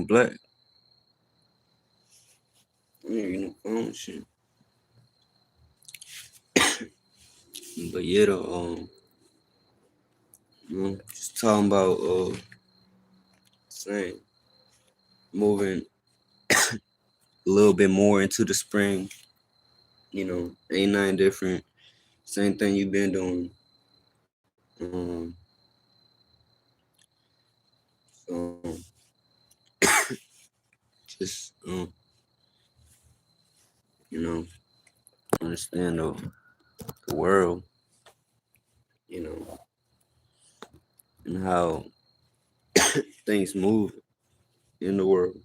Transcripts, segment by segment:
on black. You know, phone shit. But yeah, just talking about saying moving a little bit more into the spring. You know, ain't nothing different. Same thing you've been doing. Um, so just you know, understand the world. You know, and how things move in the world.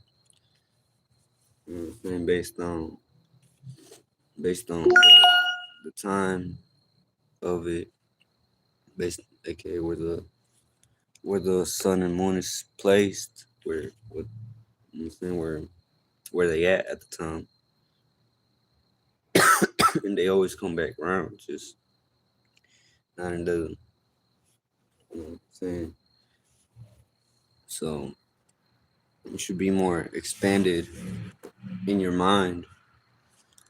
You know what I'm saying? Based on the time of it, based aka where the sun and moon is placed, where what you know what I'm saying, where they at the time, and they always come back around, just not in the you know what I'm saying. So you should be more expanded in your mind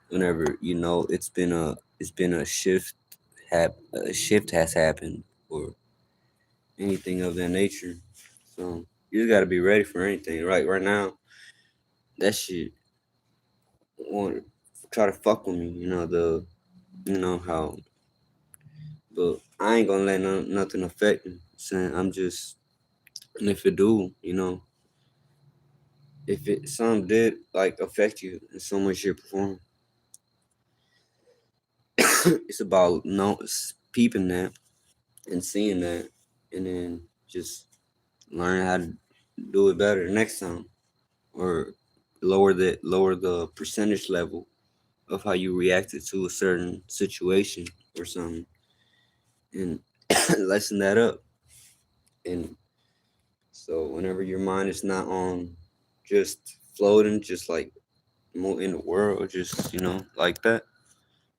whenever you know it's been a shift a shift has happened or anything of that nature. So you just gotta be ready for anything. Right now, that shit want to try to fuck with me. You know how, but I ain't gonna let nothing affect me. Saying I'm just, and if it do, if it some did like affect you in so much your performance, it's about peeping that and seeing that, and then just learn how to do it better next time, or lower the percentage level of how you reacted to a certain situation or something, and lessen that up. And so whenever your mind is not on just floating, just like more in the world, just like that,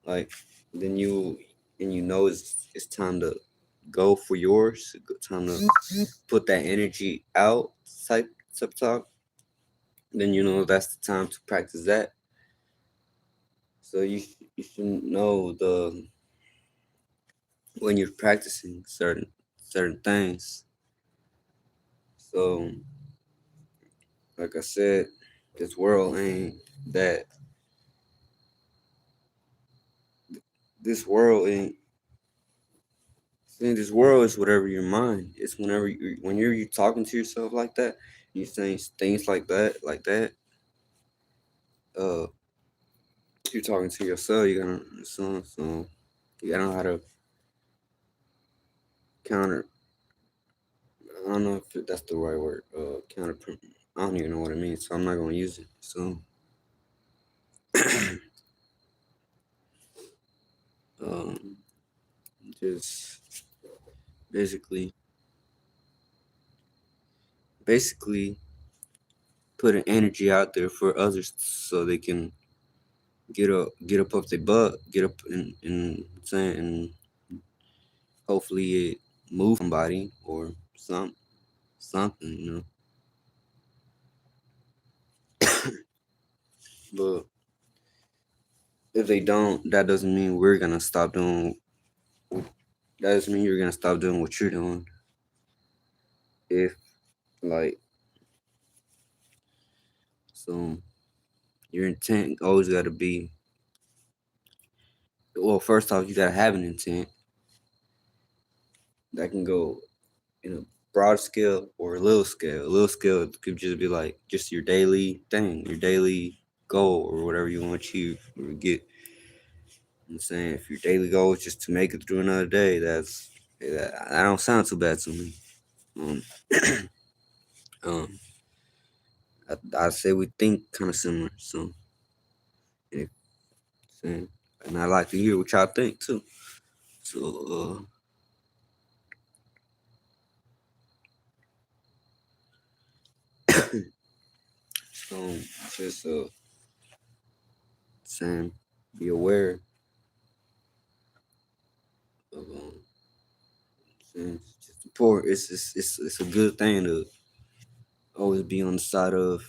like then you know it's time to go for yours, time to put that energy out, type talk. Then that's the time to practice that. So you should know the when you're practicing certain things. So like I said, this world ain't that. This world ain't. See, this world is whatever your mind. It's when you talking to yourself like that, you saying things like that. Uh, you're talking to yourself. You gotta so you gotta know how to counter. I don't know if that's the right word. Counter. I don't even know what it means, so I'm not gonna use it. So, um, just basically, basically putting energy out there for others so they can get up off their butt, get up and saying, and hopefully it move somebody or something, But if they don't, that doesn't mean we're gonna stop doing. That doesn't mean you're gonna stop doing what you're doing. If like so, your intent always got to be. Well, first off, you gotta have an intent that can go in a broad scale or a little scale. A little scale could just be like just your daily thing, your daily goal, or whatever you want to achieve or get. I'm saying if your daily goal is just to make it through another day, that don't sound too bad to me. Um, um, I say we think kind of similar, so if, saying, and I like to hear what y'all think too. So, so just saying, be aware of saying, just support. It's a good thing to always be on the side of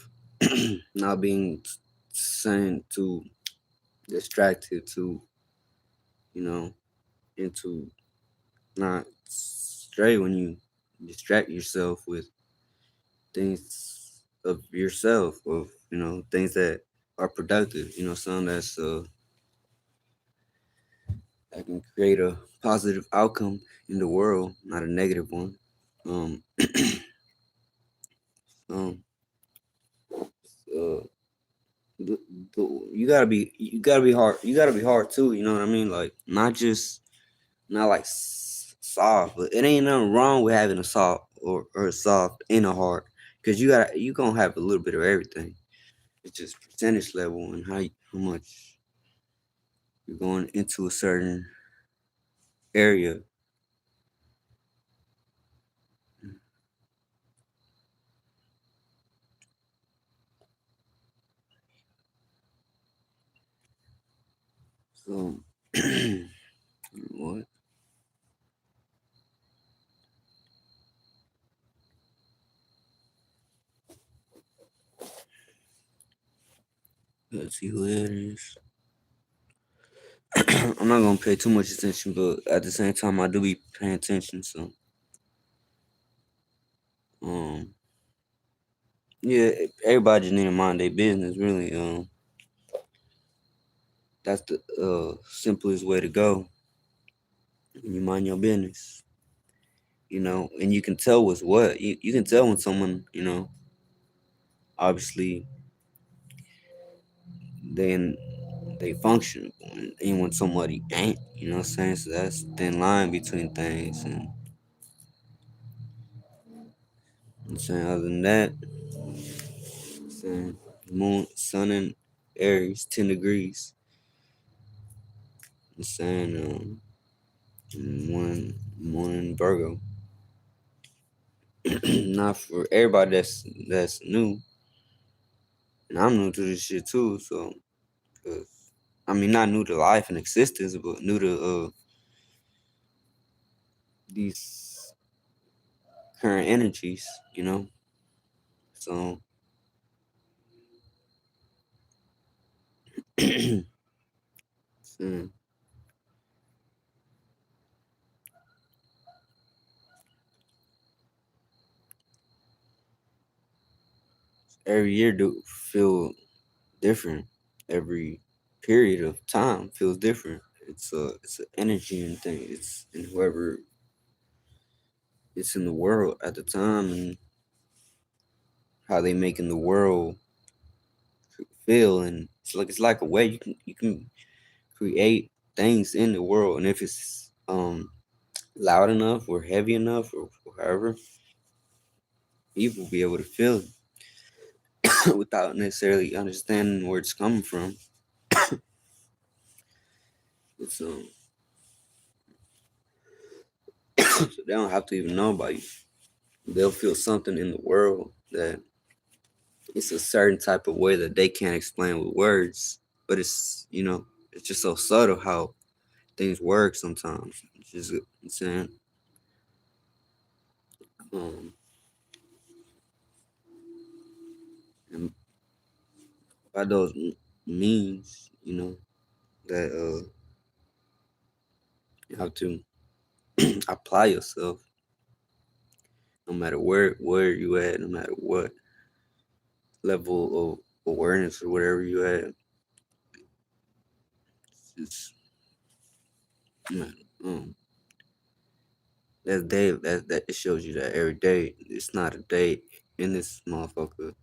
not being sent to distracted to, you know, into not stray when you distract yourself with things of yourself, of things that are productive, something that can create a positive outcome in the world, not a negative one. Um, um, uh, the, you gotta be hard. You gotta be hard too. You know what I mean? Like not like soft, but it ain't nothing wrong with having a soft or a soft and a hard, because you gonna have a little bit of everything. It's just percentage level and how much you're going into a certain area. So what? Let's see who that is. I'm not gonna pay too much attention, but at the same time, I do be paying attention. So, um, yeah, everybody just need to mind their business. Really, that's the simplest way to go. You mind your business, and you can tell what's what. You can tell when someone, obviously they they function, and when somebody ain't. You know what I'm saying? So that's thin line between things, and I'm saying other than that, I'm saying moon, sun, and Aries, 10 degrees. I'm saying one in Virgo. Not for everybody that's new, and I'm new to this shit too. So, 'cause, I mean, not new to life and existence, but new to these current energies. So so, every year do feel different. Every period of time feels different. It's an energy and thing. It's in whoever it's in the world at the time, and how they making the world feel. And it's like a way you can create things in the world, and if it's loud enough or heavy enough or however, people will be able to feel it without necessarily understanding where it's coming from. It's so they don't have to even know about you. They'll feel something in the world that it's a certain type of way that they can't explain with words, but it's just so subtle how things work sometimes. It's just insane. Um, and by those means, that you have to apply yourself, no matter where you at, no matter what level of awareness or whatever you at. It's man, that day that it shows you that every day it's not a day in this motherfucker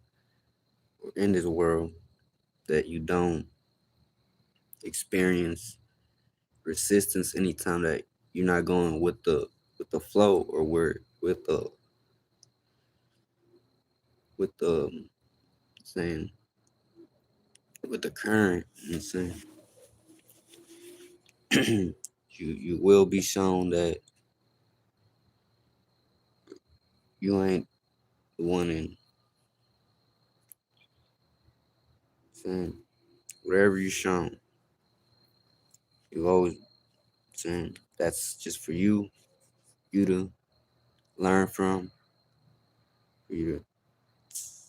or in this world that you don't experience resistance anytime that you're not going with the flow, or where with the saying with the current. And saying you will be shown that you ain't the one in saying whatever you're shown. You always saying that's just for you to learn from, for you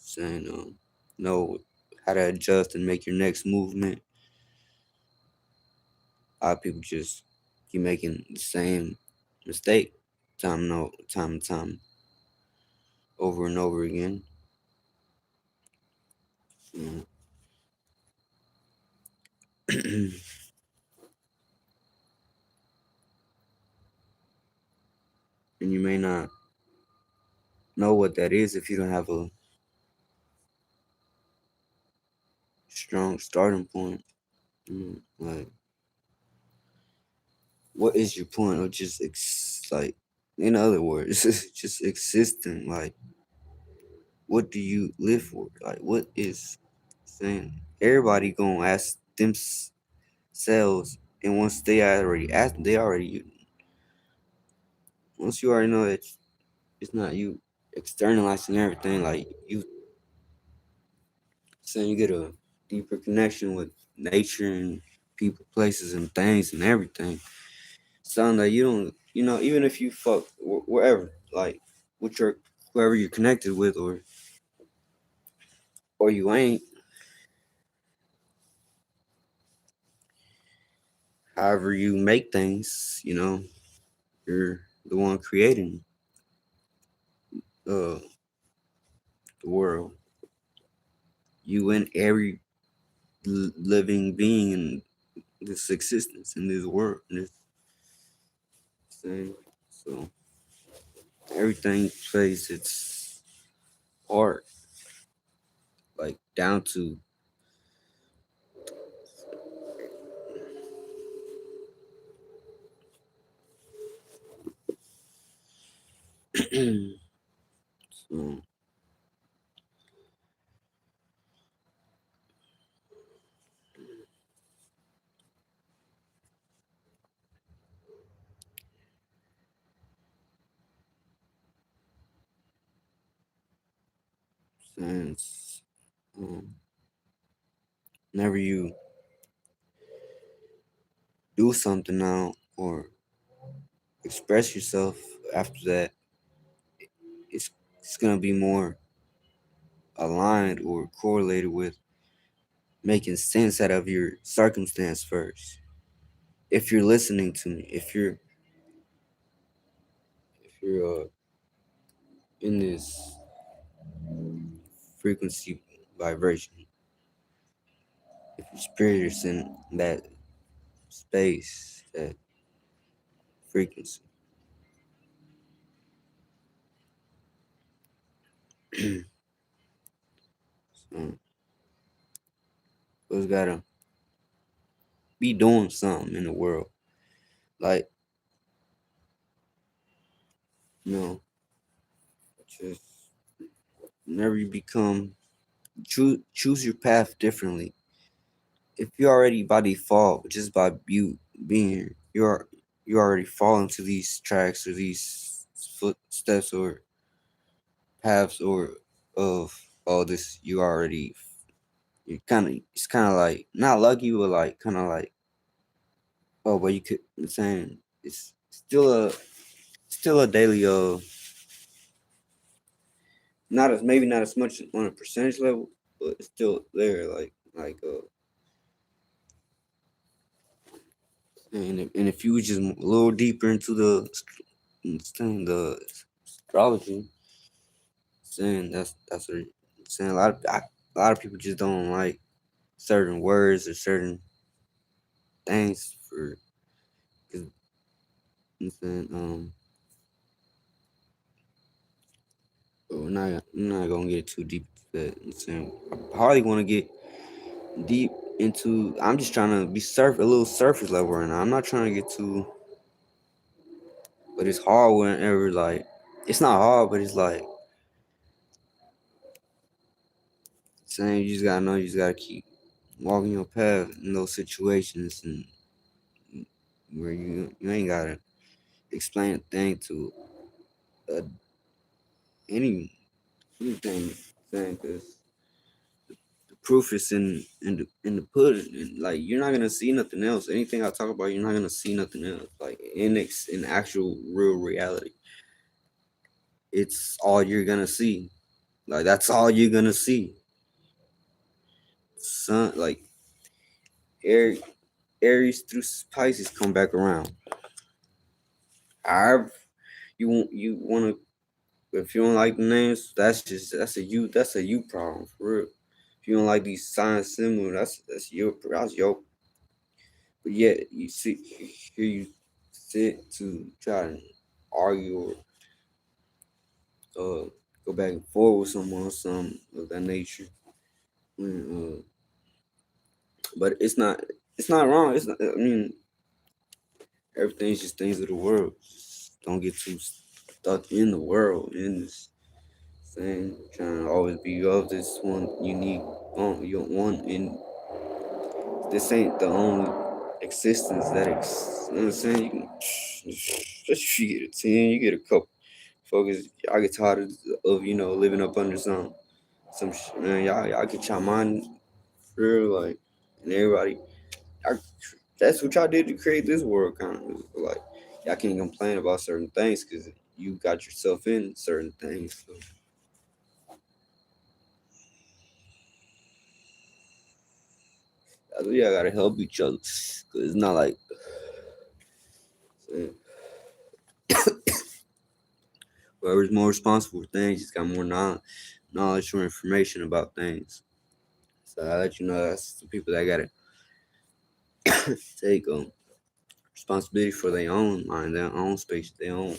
saying know how to adjust and make your next movement. A lot of people just keep making the same mistake time and time over and over again. Mm. And you may not know what that is if you don't have a strong starting point. Like, what is your point of just like, in other words, just existing? Like, what do you live for? Like, what is saying? Everybody gonna ask themselves, and once they already ask, they already once you already know that it's not you externalizing everything. Like you saying, you get a deeper connection with nature and people, places, and things and everything. Something that you don't, even if you fuck wherever, like with your whoever you're connected with, or you ain't. However you make things, you're the one creating uh, the world. You and every living being in this existence, in this world, in this thing. So everything plays its part, like down to so since um, whenever you do something now or express yourself after that, it's it's gonna be more aligned or correlated with making sense out of your circumstance first. If you're listening to me, if you're in this frequency vibration, if your spirit is in that space, that frequency, so it's gotta be doing something in the world. Like, you know, just whenever you become choose your path differently. If you're already by default, just by you being here, you already fall into these tracks or these footsteps or paths or of all this. You kind of, it's kind of like not lucky, but like kind of like, oh, but you could. I'm saying it's still a daily not as maybe not as much on a percentage level, but it's still there. And if you was just a little deeper into the astrology, saying that's what saying a lot of people just don't like certain words or certain things for. 'Cause, I'm saying but we're not gonna get too deep into that. I'm saying I hardly want to get deep into. I'm just trying to be a little surface level right now. I'm not trying to get too. But it's hard whenever like it's not hard, but it's like saying you just gotta know you just gotta keep walking your path in those situations and where you ain't gotta explain a thing to uh, any anything saying because the proof is in the pudding and like you're not gonna see nothing else. Anything I talk about, you're not gonna see nothing else. Like in actual real reality, it's all you're gonna see. Like that's all you're gonna see. Sun, like Aries, Aries through Pisces come back around. However, you wanna if you don't like the names, that's a you problem for real. If you don't like these signs similar, that's your. But yet you sit here, you sit to try to argue or go back and forth with someone or something of that nature. When, but it's not wrong. It's not. I mean, everything's just things of the world. Just don't get too stuck in the world in this thing, trying to always be of this one unique you one and this ain't the only existence that you know what I'm saying? You can just you get a 10, you get a couple. Focus. I get tired of living up under some shit, man. Y'all get your mind real like and everybody. I, that's what y'all did to create this world, kind of like y'all can't complain about certain things because you got yourself in certain things. So that's why y'all gotta help each other because it's not like saying, whoever's more responsible for things just got more knowledge or information about things. So I let you know that's the people that gotta take responsibility for their own mind, their own space, their own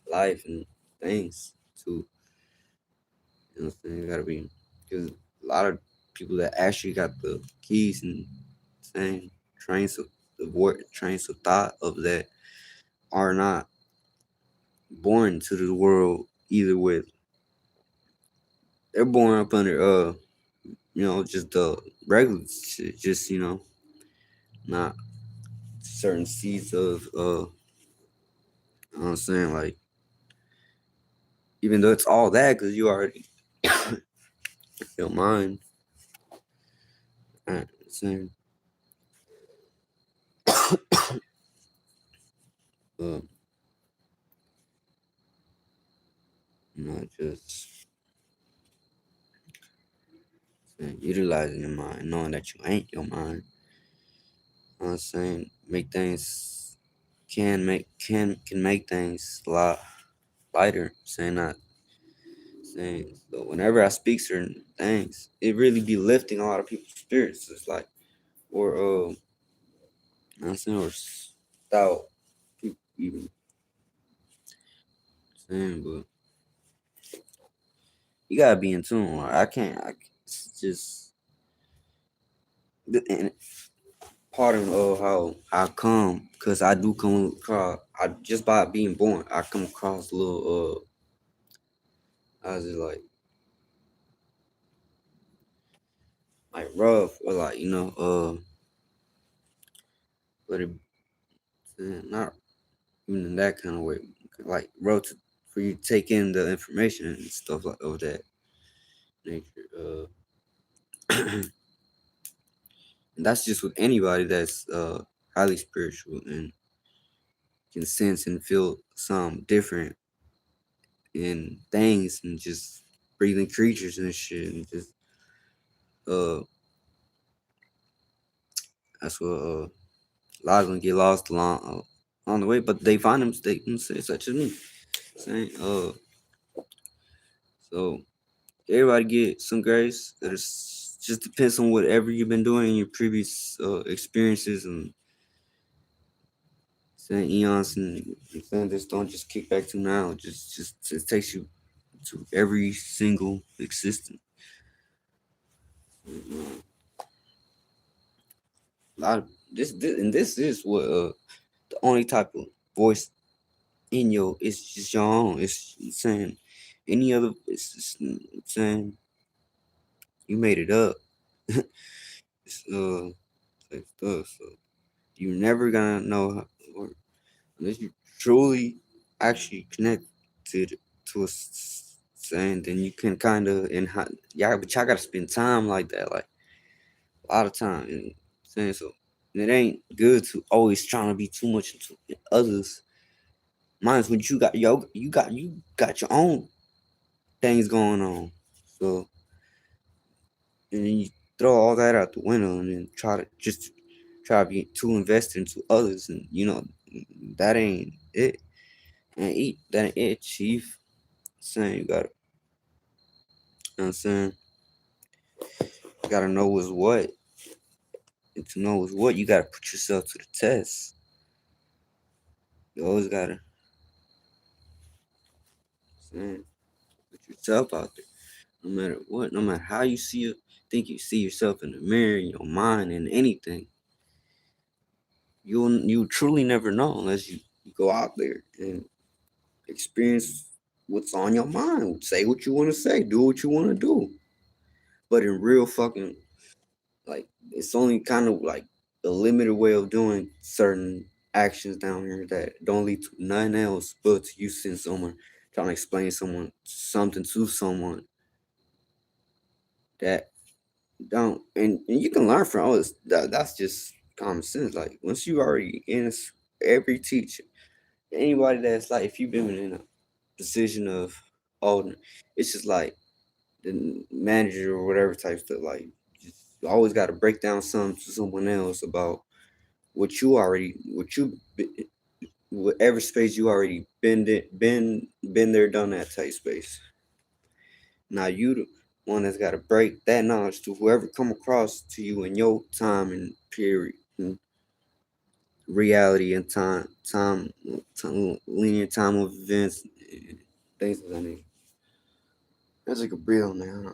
life and things too. You know what I'm saying? You gotta be because a lot of people that actually got the keys and saying trains of the word trains of thought of that are not born to the world either with they're born up under just the regular shit, just not certain seeds of you know what I'm saying, like even though it's all that because you already your mind saying uh, not just utilizing your mind, knowing that you ain't your mind. You know what I'm saying make things can make things a lot lighter. Saying that saying so whenever I speak certain things, it really be lifting a lot of people's spirits. It's like or you know what I'm saying or without people even saying, but you gotta be in tune. Like, I can't. It's just and part of how I come because I do come across. I just by being born, I come across a little how's it like rough or like but it not even in that kind of way like rough for you to take in the information and stuff like of that nature. And that's just with anybody that's highly spiritual and can sense and feel some different in things and just breathing creatures and shit and just uh that's what a lot of them get lost along the way, but they find them such as me saying so everybody get some grace. It's just depends on whatever you've been doing in your previous experiences and saying eons and saying this don't just kick back to now. Just it takes you to every single existence. A lot of this is what the only type of voice in your it's just your own. It's saying any other it's just saying you made it up. It's like stuff. So you're never gonna know or unless you truly actually connect to saying then you can kind of and how yeah, but y'all gotta spend time like that, like a lot of time and saying so. And it ain't good to always trying to be too much into others. Mine's when you got your own things going on. So, and then you throw all that out the window and then try to be too invested into others, and that ain't it. And eat that ain't it, chief. Saying you gotta, I'm saying, you gotta know what's what, and to know what's what, you gotta put yourself to the test. You always gotta, saying, put yourself out there, no matter what, no matter how you see it. Think you see yourself in the mirror, in your mind, in anything. You truly never know unless you go out there and experience what's on your mind. Say what you want to say. Do what you want to do. But in real fucking, like, it's only kind of like a limited way of doing certain actions down here that don't lead to nothing else but to you seeing someone trying to explain someone something to someone that don't, and you can learn from all this. That's just common sense. Like once you already every teacher, anybody that's like, if you've been in a position of, oh, it's just like the manager or whatever type stuff. Like, just, you always got to break down something to someone else about whatever space you already been there, done that type space. Now you the one that's got to break that knowledge to whoever come across to you in your time and period, and reality and linear time of events, things of that nature. That's like a breathe on that.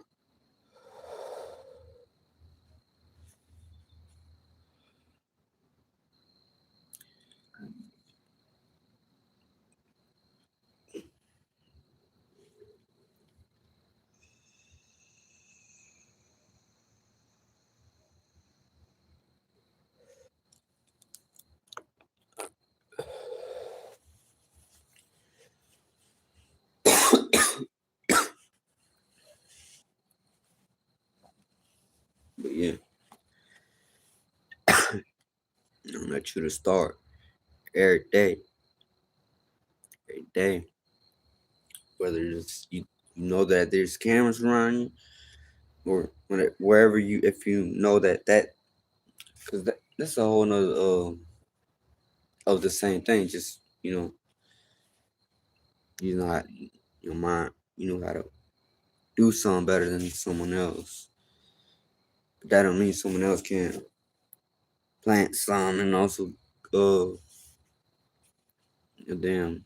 But yeah, I'm let you to start every day, whether it's you know that there's cameras around you, or wherever you, if you know that because that's a whole nother of the same thing. Just you know how, your mind, you know how to do something better than someone else. But that don't mean someone else can't plant some and also uh damn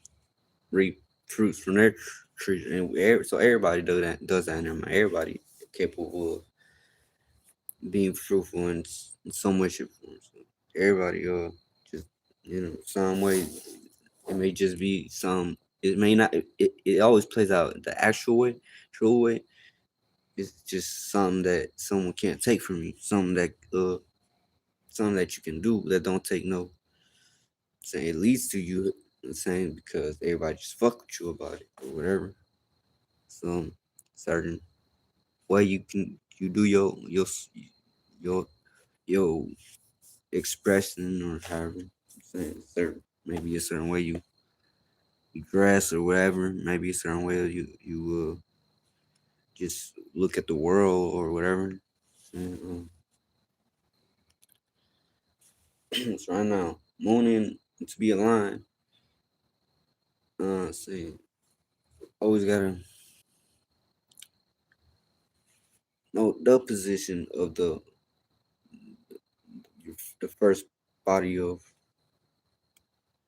reap fruits from their trees. And so everybody does that in their mind. Everybody capable of being fruitful in some way, shape, or form. So everybody just some way. It may just be some. It may not. It always plays out the actual way, true way. It's just something that someone can't take from you. Something that you can do that don't take no. Saying it leads to you. Saying because everybody just fuck with you about it or whatever. Some certain way you do your your expression, or however I'm saying, certain, maybe a certain way you dress or whatever. Maybe a certain way you just look at the world or whatever. And, so right now, moon to be aligned. Say always gotta know the position of the first body of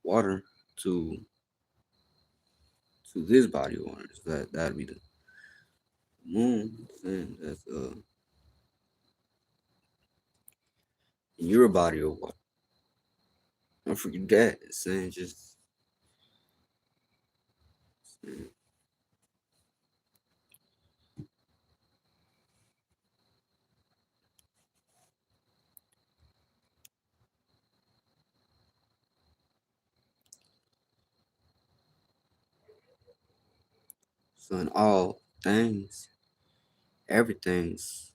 water to this body of water. So that'd be the moon, and that's your body of water. Don't forget that. Saying just saying, so in all things, everything's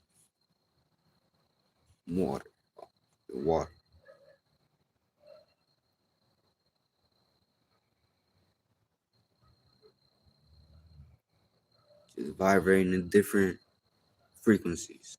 water. Water just vibrating in different. frequencies.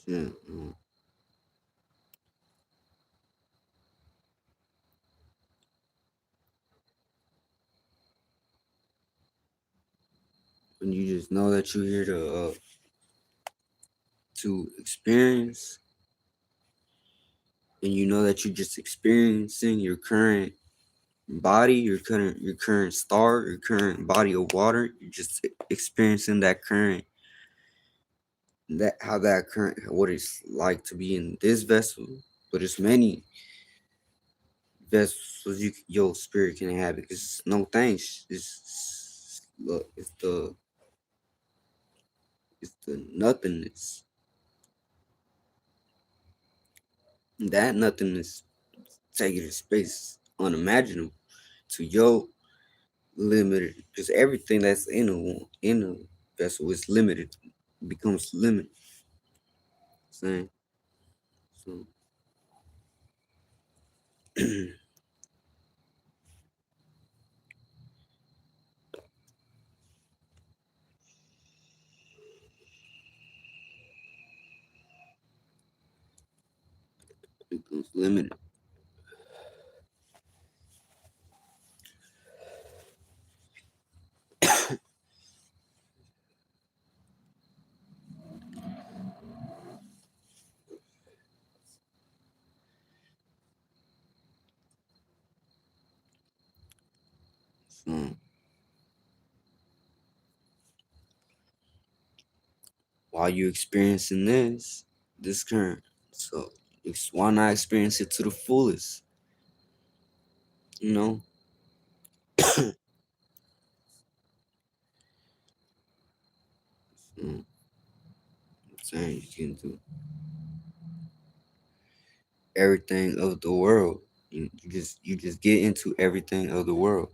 Yeah, when you just know that you're here to experience, and you know that you're just experiencing your current body, your current star, your current body of water. You're just experiencing that current, that how that current, what it's like to be in this vessel. But it's many vessels your spirit can have, because no thanks. It's look, it's the nothingness. That nothingness taking a space unimaginable to your limited, because everything that's in a vessel is limited, becomes limited. Saying so. Becomes limited. So while you experiencing this current, so why not experience it to the fullest? You know, so, I'm saying you can do everything of the world. You just get into everything of the world.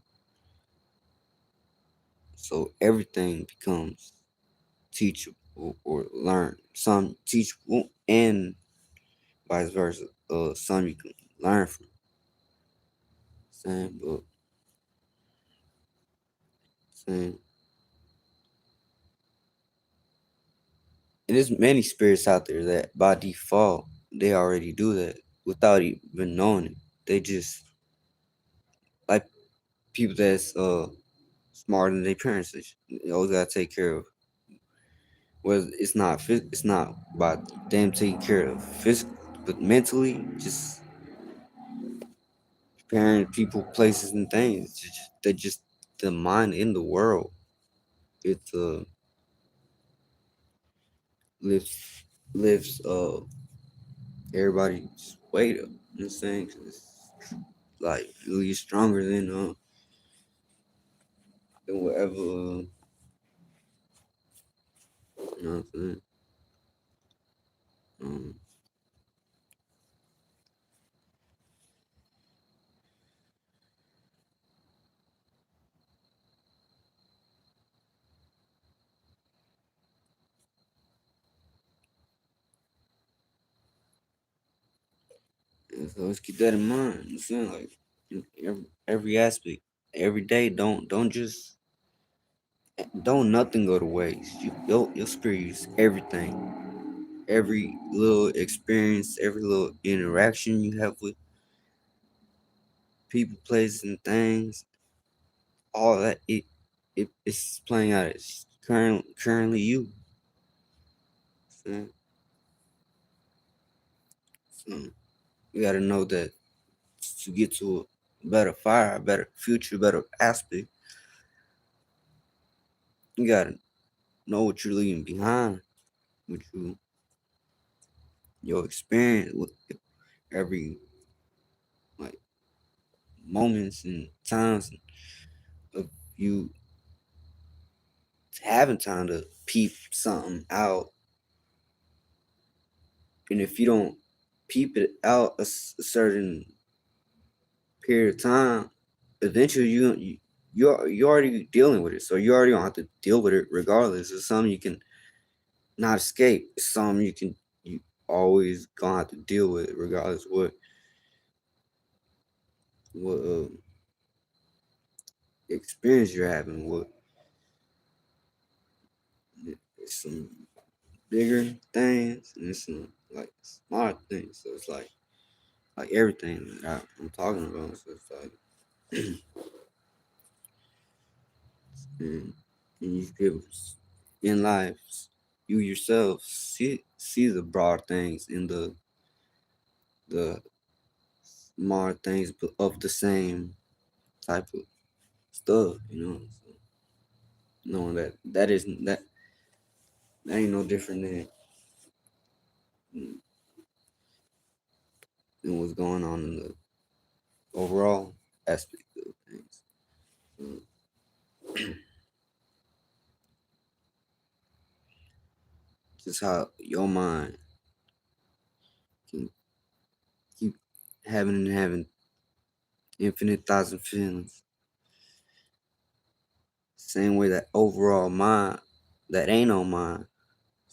So everything becomes teachable or learn. Some teachable and vice versa. Some you can learn from. Same book, same. And there's many spirits out there that by default they already do that without even knowing it. They just like people that's smarter than their parents. They always gotta take care of. Well, it's not about them taking care of physical, but mentally, just preparing people, places, and things. They just the mind in the world. It lifts everybody's weight up. You know what I'm saying? 'Cause it's like really stronger than whatever. You know what I'm saying? Um, and so let's keep that in mind. You know what I'm saying? Like in every aspect, every day. Don't nothing go to waste. You'll experience everything, every little experience, every little interaction you have with people, places, and things. All that it's playing out. It's currently you. So, so you got to know that to get to a better fire, a better future, better aspect, you got to know what you're leaving behind, what your experience with every like moments and times of you having time to peep something out. And if you don't peep it out a certain period of time, eventually you're already dealing with it. So you already gonna have to deal with it regardless. It's something you can not escape. It's something you always gonna have to deal with regardless what experience you're having. What it's some bigger things and some like smart things. So it's like everything that I'm talking about. So it's like and, and you people in life, you yourself see the broad things in the smart things of the same type of stuff. So knowing that isn't that ain't no different than what's going on in the overall aspect of things. So, just how your mind can keep having and having infinite thoughts and feelings. Same way that overall mind that ain't on mind,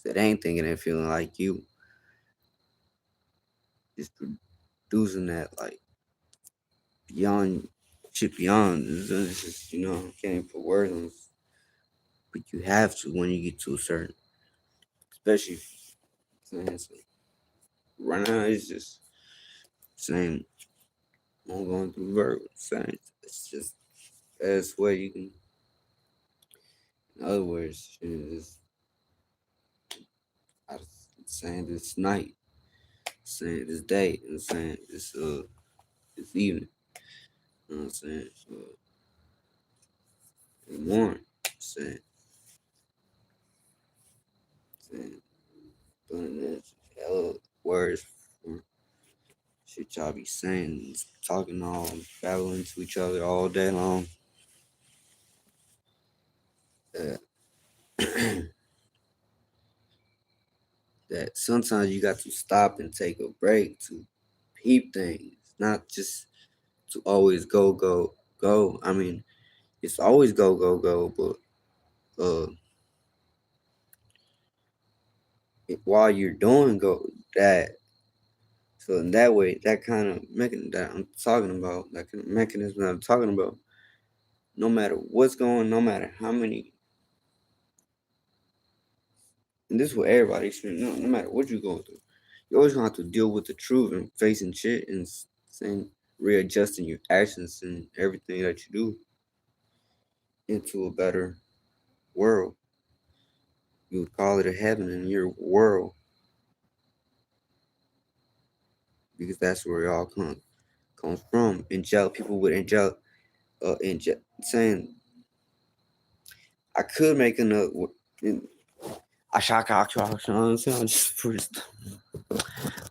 that ain't thinking and feeling like you, is producing that like beyond shit beyond. It's just, can't even put words on it, but you have to when you get to a certain, especially saying so right now it's just same. I'm going through verbal same. It's just best way you can. In other words, is I was saying this night, saying this day, and saying this evening. You know what I'm saying? So, in the morning, saying saying doing this hella words for shit y'all be saying, talking all babbling to each other all day long. That that sometimes you got to stop and take a break to peep things, not just to always go go go. I mean, it's always go go go, but while you're doing go that, so in that way, that kind of mechanism that I'm talking about, that kind of mechanism that I'm talking about, no matter what's going, no matter how many, and this is what everybody experience, no matter what you're going through, you always gonna have to deal with the truth and facing shit and saying, readjusting your actions and everything that you do into a better world. You would call it a heaven in your world because that's where it all comes from. Angelic people with saying I could make another. I shot cock, you know what I'm saying? Just for this,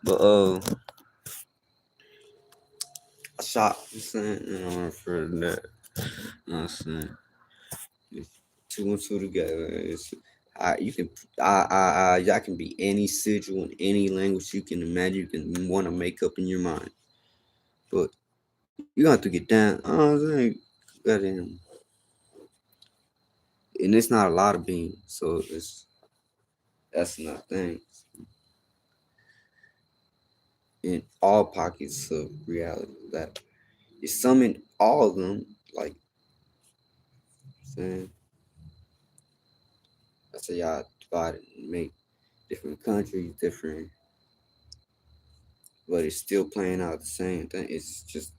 but I shot. You know what I'm saying, for that. You know what I'm saying? It's two and two together. You can y'all can be any sigil in any language you can imagine. You can want to make up in your mind, but you got to get down. I'm saying, goddamn, and it's not a lot of being, so that's another thing. In all pockets of reality, that it's some in all of them. Like saying, I say y'all divided and make different countries different, but it's still playing out the same thing. It's just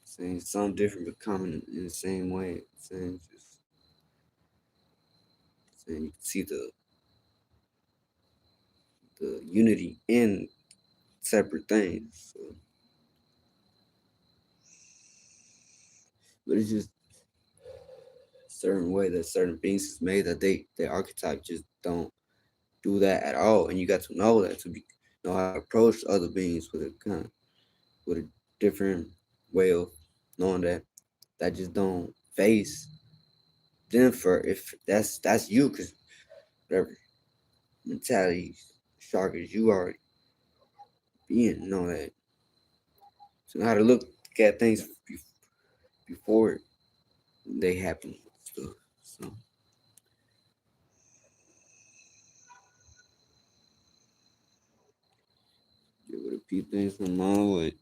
saying something different, but coming in the same way. Saying just saying you can see the unity in separate things. So, but it's just a certain way that certain beings is made that their archetype just don't do that at all, and you got to know that to know how to approach other beings with a different way of knowing that just don't face them for if that's you, because whatever mentality shark is you already being know that to know how to look at things before they happen. Stuff. So you able to peep things from all way,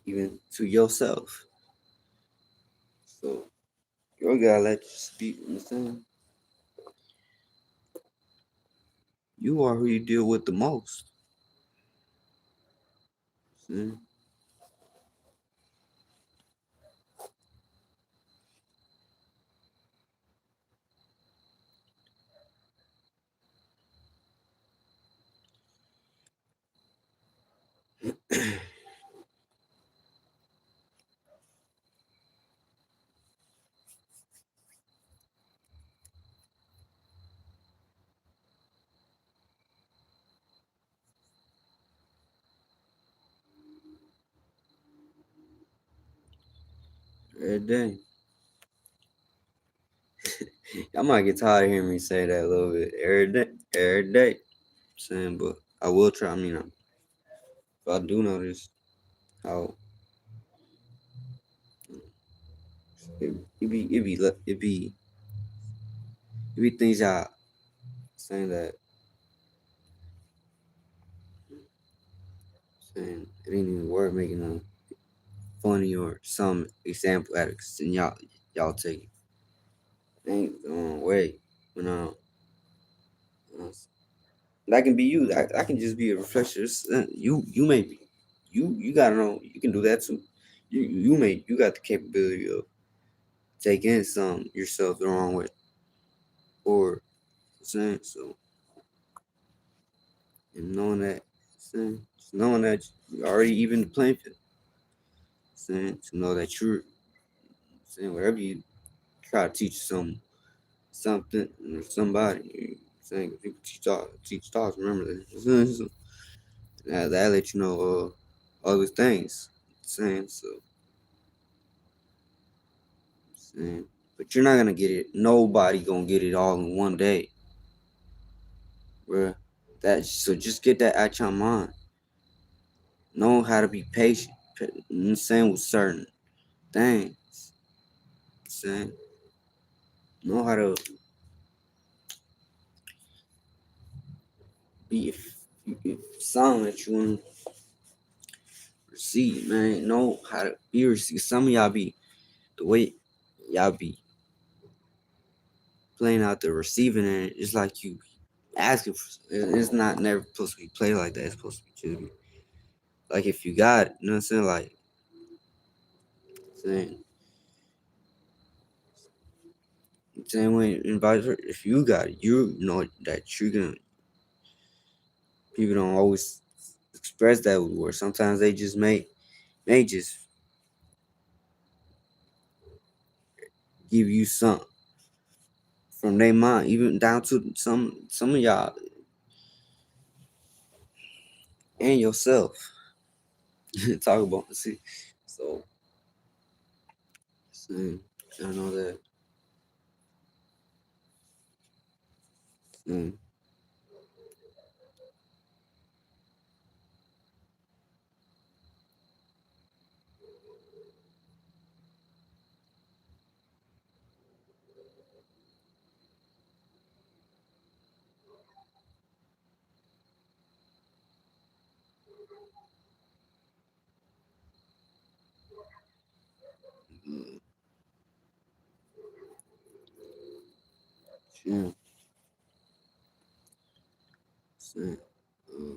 even to yourself. So you gotta let you speak. You know what I'm saying? You are who you deal with the most. See? Every day. I might get tired of hearing me say that a little bit. Every day. Every day. Saying, but I will try. I mean, if I do notice how it be things y'all saying that saying it ain't even worth making a funny or some example at it, and y'all take it. Ain't the wrong way. You know, uh, that can be you. That can just be a reflection. You may be you gotta know you can do that too. You got the capability of taking some yourself the wrong way or saying so and knowing that saying just knowing that you already even playing field saying to know that you're saying whatever you try to teach something or somebody saying people teach talks remember that so that let you know other things saying so saying but you're not gonna get it nobody gonna get it all in one day bruh that so just get that out your mind know how to be patient saying with certain things saying know how to be if something that you want to receive, man. Know how to be received. Some of y'all be the way y'all be playing out the receiving end. It's like you asking for. It's not never supposed to be played like that. It's supposed to be just like if you got it, you know what I'm saying? Like saying same way in vice versa. If you got it, you know that you're gonna. People don't always express that with words. Sometimes they just may just give you something from their mind, even down to some of y'all and yourself. Talk about see. So same. I know that. Same. Uh, yeah. Same. Uh,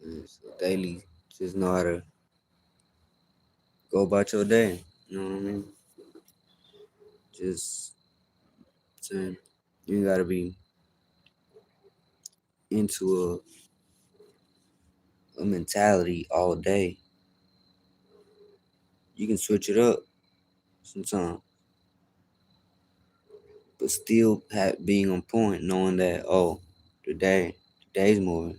same. So daily, just know how to go about your day. You know what I mean? Just saying you gotta be into a mentality all day. You can switch it up sometimes, but still being on point, knowing that today's moving.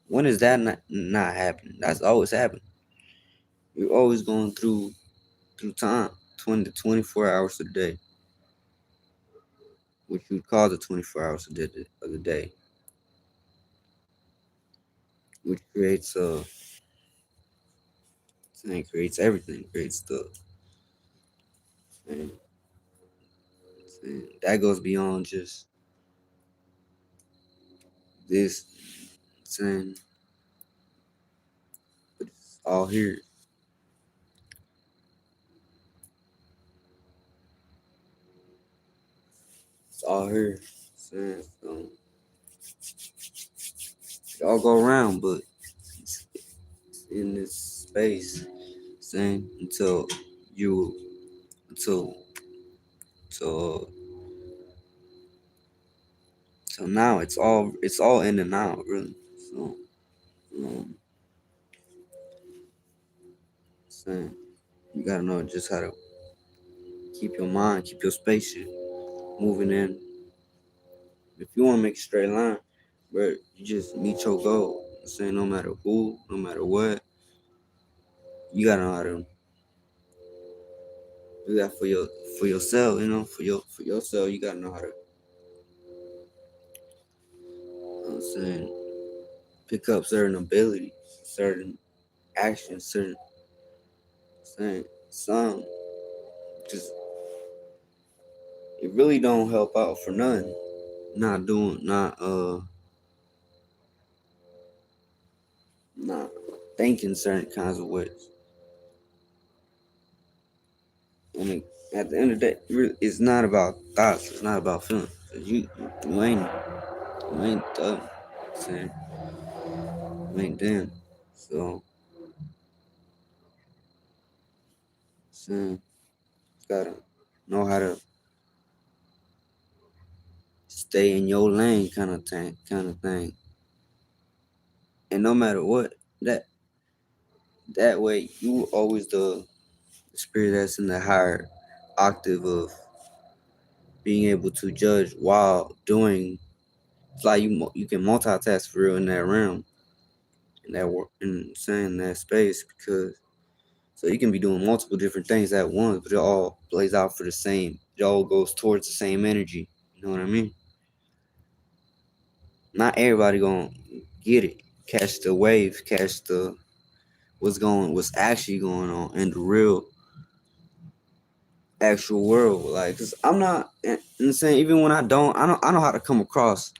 When is that not happening? That's always happening. You're always going through time, 20 to 24 hours a day. what you would call the 24 hours of the day, which creates creates everything, creates the and, and that goes beyond just this saying, but it's all here. It's all here. Saying, it all go around, but it's in this space, saying you until until so now it's all in and out really. So um, saying you gotta know just how to keep your mind, keep your spaceship moving in. If you want to make a straight line, bro, you just meet your goal. Saying no matter who, no matter what, you gotta know how to do that for yourself. For yourself, you gotta know how to. I'm saying pick up certain abilities, certain actions, certain saying some just it really don't help out for nothing. Not thinking certain kinds of ways. I mean, at the end of the day, it's not about thoughts. It's not about feelings. You ain't dumb. Saying you ain't them. So saying you gotta know how to stay in your lane, kind of thing. And no matter what, that that way you always the spirit that's in the higher octave of being able to judge while doing. It's like you can multitask for real in that realm, in that work, in saying that space because so you can be doing multiple different things at once, but it all plays out for the same. It all goes towards the same energy. You know what I mean? Not everybody gonna get it, catch the wave, catch the what's actually going on in the real actual world. Like, cause I'm not saying even when I know how to come across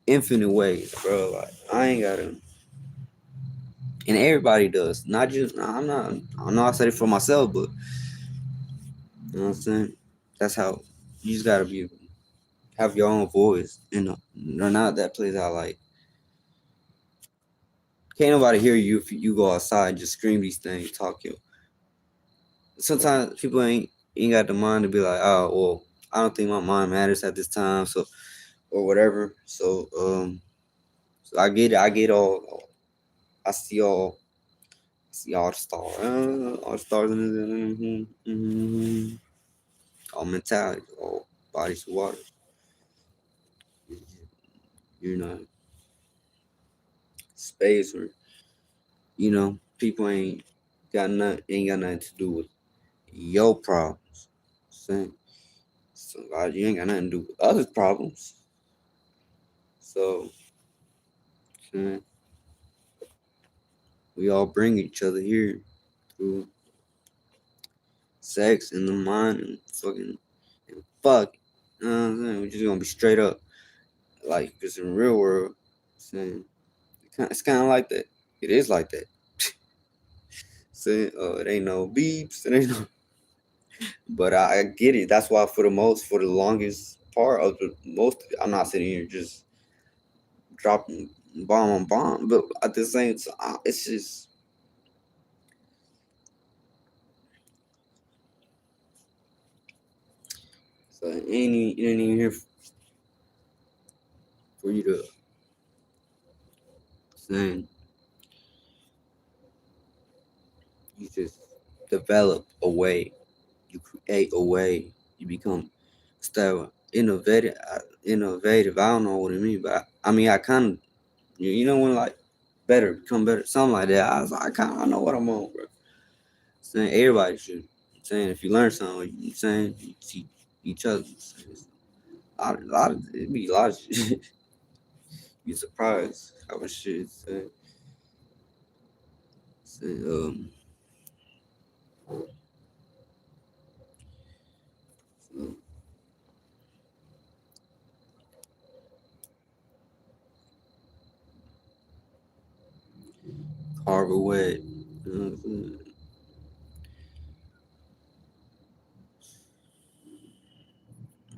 infinite ways, bro. Like I ain't gotta, and everybody does. Not just I'm not. I know I said it for myself, but you know what I'm saying. That's how you just gotta have your own voice, and not that plays out like can't nobody hear you if you go outside and just scream these things, talk you. Sometimes people ain't got the mind to be like, oh well, I don't think my mind matters at this time, so or whatever. So I get it. I get all. I see all. I see all the stars. All the stars in all mentality, all bodies of water. You know, space or people ain't got nothing to do with your problems. Saying so you ain't got nothing to do with others' problems. So saying we all bring each other here through sex and the mind and fucking and fuck. You know what I'm saying? We're just gonna be straight up. Like, because in the real world, saying it's kind of like that. It is like that. Saying, it ain't no beeps. It ain't no. But I get it. That's why for the longest part of the most, I'm not sitting here just dropping bomb on bomb. But at the same time, it's just so it ain't even here for you to saying you just develop a way, you create a way, you become style innovative. Innovative. I don't know what it means, but I mean I kind of when like better, become better, something like that. I was like, I know what I'm on, bro. Saying everybody should. Saying if you learn something, you saying you teach each other. It'd be a lot of shit. You surprised how much shit say, so, Carver Wet.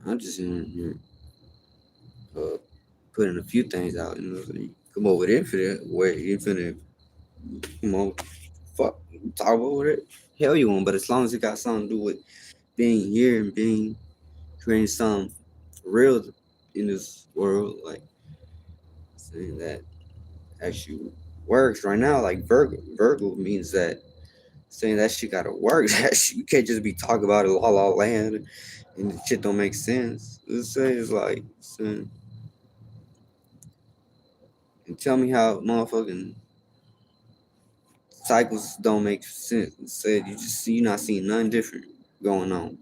I'm just in here putting a few things out. Come over there for that. Where you finna come on, fuck, talk over it. Hell you want, but as long as it got something to do with being here and being creating something real in this world, like saying that actually works right now. Like Virgo means that saying that shit gotta work. That shit, you can't just be talking about it la land and the shit don't make sense. It's like saying, and tell me how motherfucking cycles don't make sense. It said you're not seeing nothing different going on.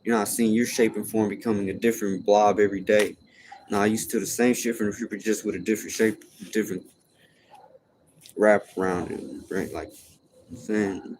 You're not seeing your shape and form becoming a different blob every day. Nah, you still the same shit from the future, just with a different shape, different wrap around it, right? Like I'm saying,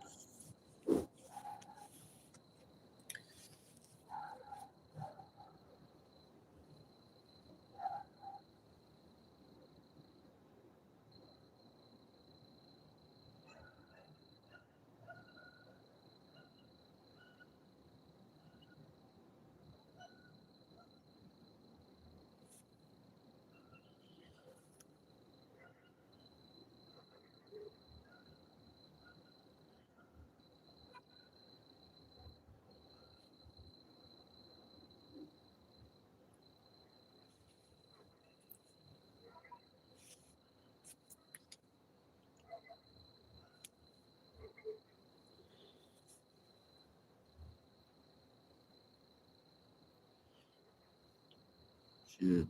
shit,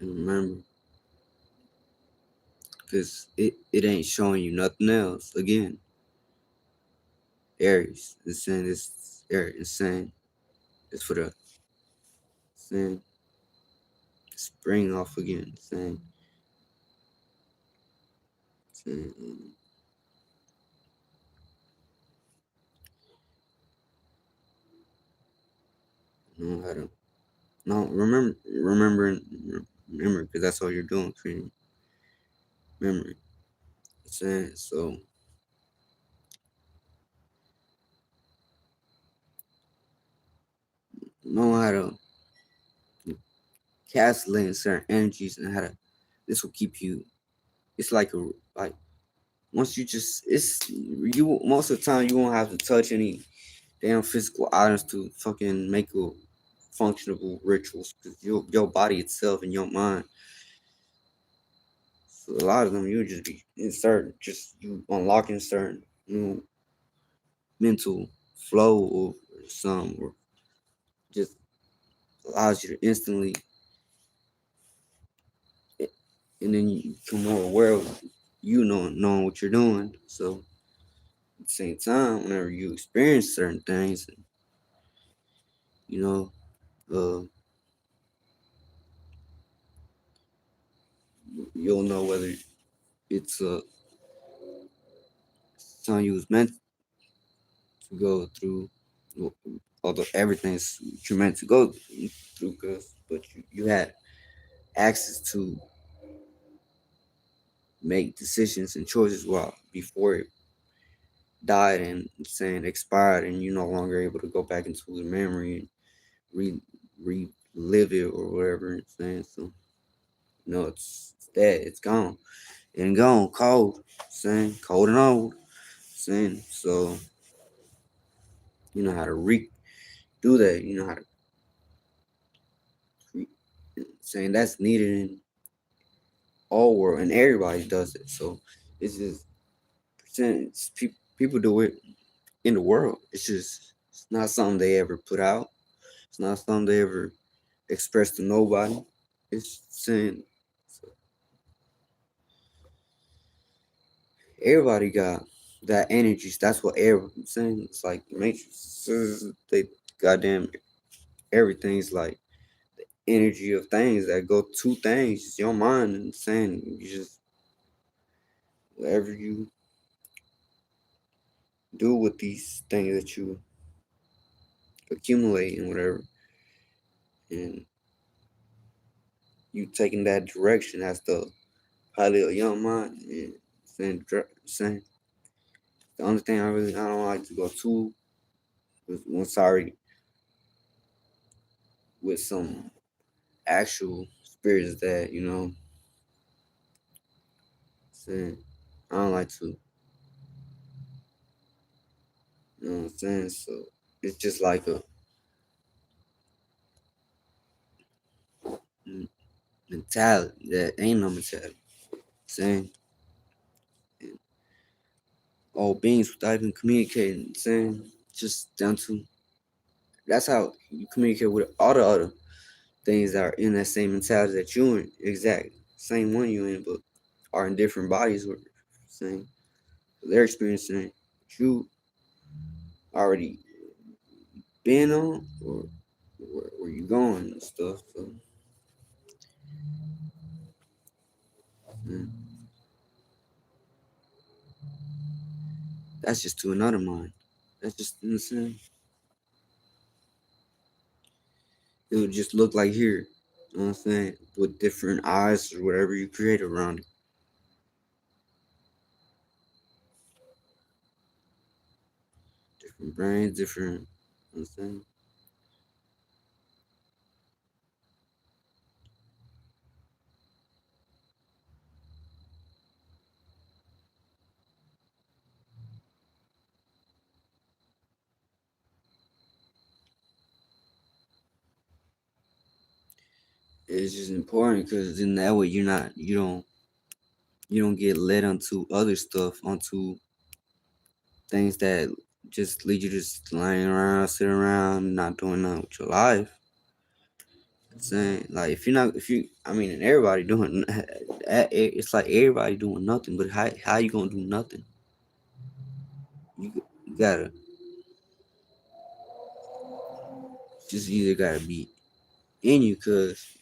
remember, because it ain't showing you nothing else. Again, Aries, it's saying this Aries, it's saying it's for the saying spring off again, saying know how to no remember because that's all you're doing, creating memory. Saying so know how to calculate certain energies and how to this will keep you. It's like a like once you just it's you most of the time you won't have to touch any damn physical items to fucking make a functionable rituals because your body itself and your mind. So a lot of them you just be in certain just you unlocking certain mental flow or some or just allows you to instantly and then you become more aware of knowing what you're doing. So at the same time, whenever you experience certain things, you know, uh, you'll know whether it's something you was meant to go through, although everything's you're meant to go through, cause but you had access to make decisions and choices while before it died and saying expired, and you're no longer able to go back into the memory and re relive it or whatever. I'm saying so. No, it's dead. It's gone. And gone. Cold. Saying cold and old. Saying so. You know how to redo that. You know how to re- saying that's needed in all world and everybody does it. So it's just percentage. People do it in the world. It's not something they ever put out. It's not something they ever express to nobody. It's saying so everybody got that energy. That's what everyone's saying. It's like Matrix. They goddamn everything's like energy of things that go to things. It's your mind and saying you just whatever you do with these things that you accumulate and whatever, and you taking that direction as the pilot of your mind and saying the only thing I don't like to go to was once already with some actual spirits that saying I don't like to, you know what I'm saying? So it's just like a mm, mentality that ain't no mentality. Saying all beings without even communicating, saying just down to that's how you communicate with all the other things that are in that same mentality that you in, exact same one you in, but are in different bodies or saying they're experiencing what you already been on or where you going and stuff. So mm, that's just to another mind. That's just insane. It would just look like here. You know what I'm saying? With different eyes or whatever you create around it. Different brains, different, you know what I'm saying? It's just important because in that way you don't get led onto other stuff, onto things that just lead you just lying around, sitting around, not doing nothing with your life. I'm saying like if you I mean and everybody doing it's like everybody doing nothing, but how you gonna do nothing? You gotta just either gotta be in you because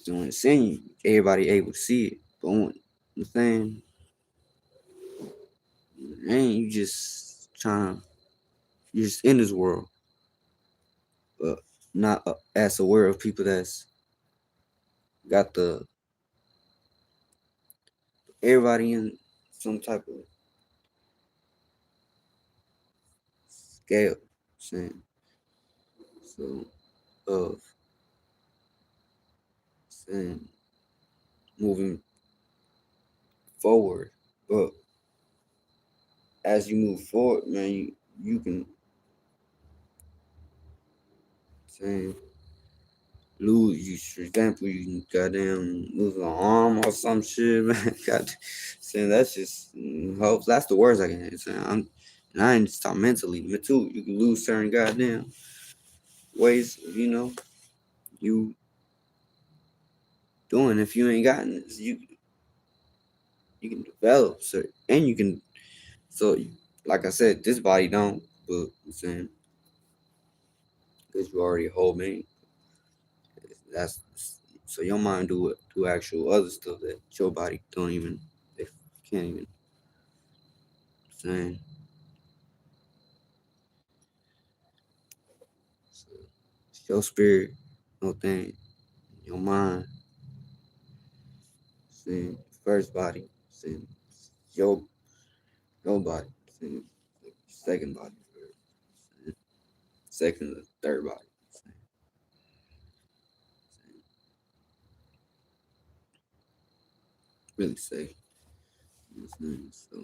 when it's in you, everybody able to see it. But when I'm saying ain't you just trying you're just in this world, but not as aware of people that's got the everybody in some type of scale, saying so of saying moving forward. But as you move forward, man, you can say lose you for example, you can goddamn lose an arm or some shit, man. God saying that's just hope that's the worst I can say. And I ain't just talk mentally, but too you can lose certain goddamn ways, you doing if you ain't gotten this. You can develop so and you can so like I said, this body don't, but I'm saying because you already a whole man. That's so your mind do actual other stuff that your body don't even they can't even saying. So it's your spirit, no thing, your mind, saying first body, saying your your body, saying second body, second or third body. Saying, really say. You know what I'm saying? So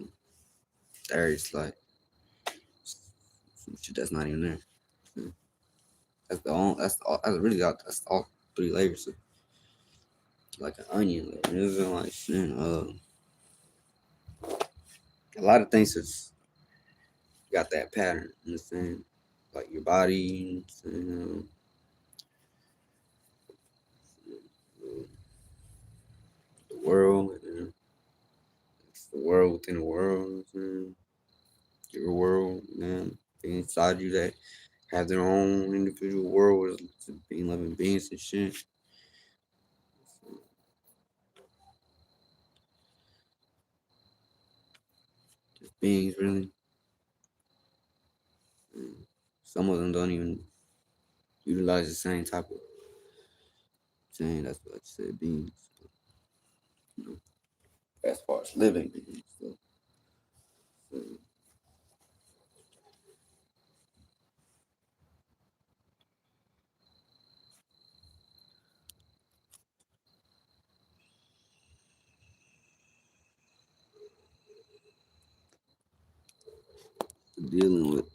third is like some shit that's not even there. Mm. That's the only. That's really all. That's all three layers of like an onion layer. It's like shit, a lot of things that's got that pattern. You know what I'm saying? Like your body, the world, it's the world within the world. You know what I'm saying? Your world, man, inside you that have their own individual world with being living beings and shit. Just beings, really. And some of them don't even utilize the same type of saying. That's what I said, beings. You know, as far as living beings. So dealing with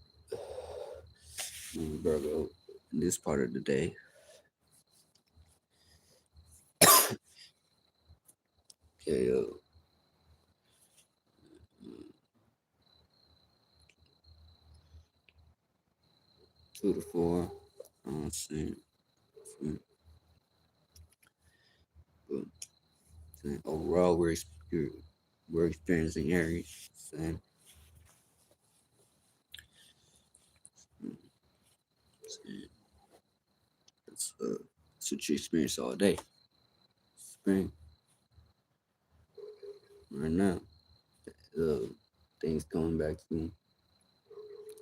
Virgo in this part of the day. Okay, 2 to 4. I'm saying, saying, but saying overall we're experiencing Aries. Saying, saying that's what you experience all day. Spring right now. Uh, things coming back to me.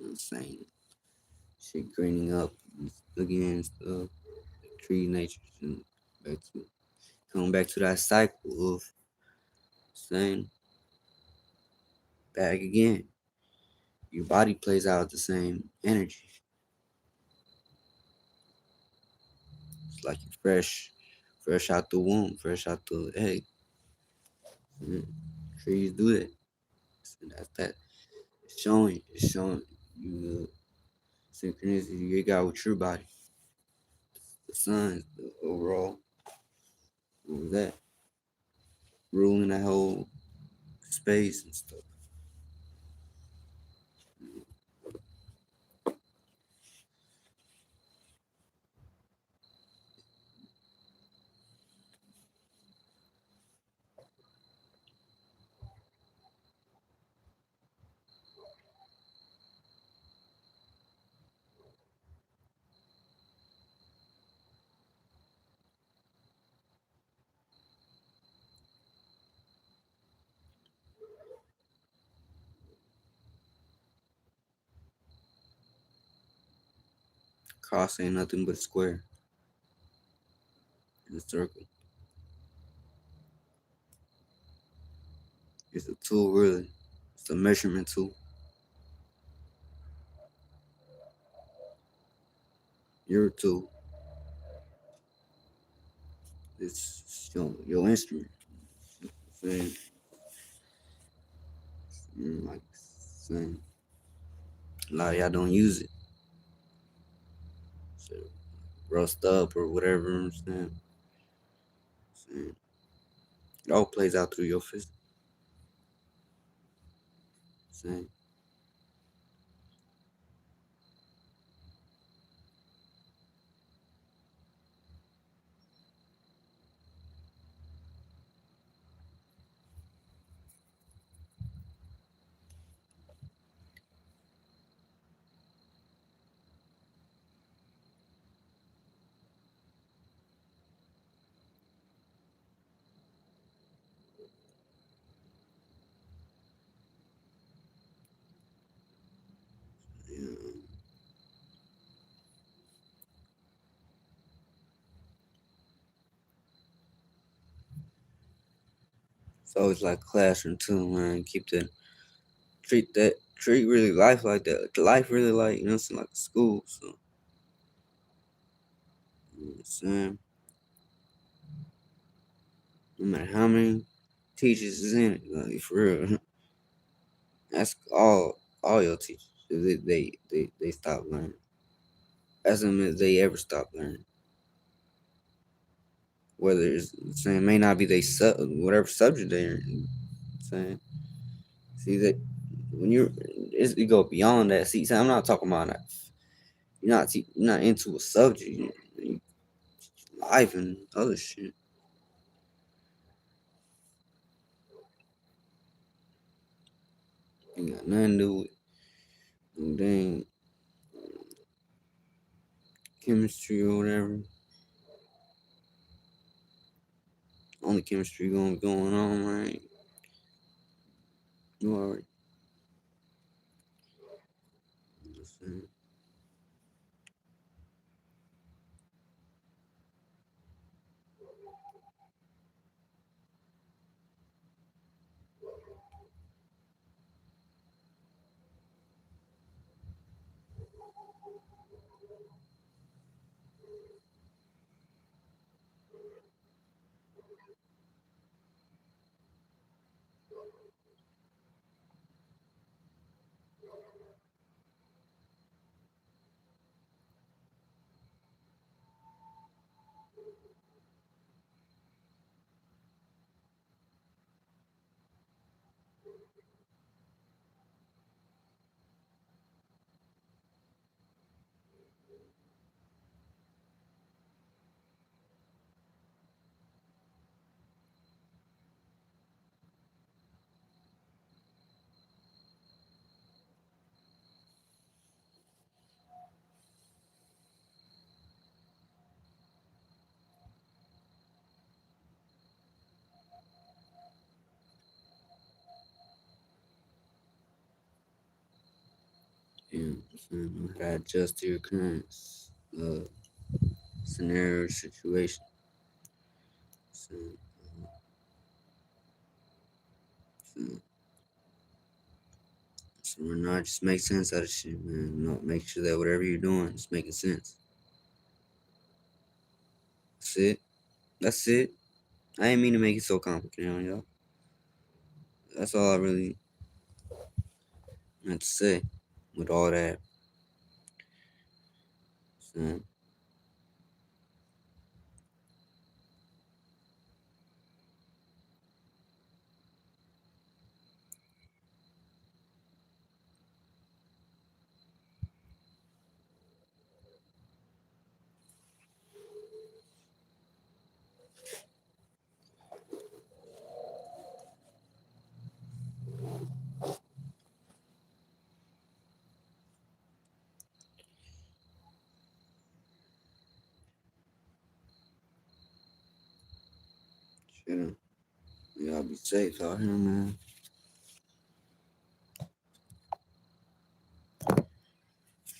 I'm saying shit greening up again, stuff, tree nature, and back to coming back to that cycle of saying back again. Your body plays out the same energy. It's like you're fresh out the womb, fresh out the egg. Mm, trees do that. And that's that. It's showing you the synchronicity you got with your body. The sun, the overall, what was that? Ruling that whole space and stuff. Cross ain't nothing but a square in a circle. It's a tool, really. It's a measurement tool. Your tool. It's your instrument. Saying, like saying, a lot of y'all don't use it. So rust up or whatever. I'm saying it all plays out through your physical. Saying, yeah. So it's like classroom too, man. Keep treat really life like that. Life really like it's like school. So saying no matter how many teachers is in it, like for real, ask all your teachers if they stop learning. Ask them if they ever stop learning. Whether it's saying may not be whatever subject they're saying. See that when you go beyond that. See, I'm not talking about that. You're not into a subject. Life and other shit. Ain't got nothing to do with dang. chemistry or whatever. Only chemistry going on, right? You already understand. Yeah, understand. How to adjust to your current uh, scenario situation. So, so, so we're not just make sense out of shit, man. Not make sure that whatever you're doing is making sense. That's it. That's it. I didn't mean to make it so complicated on y'all. That's all I really had to say with all that. So, shit, y'all be safe out here, man.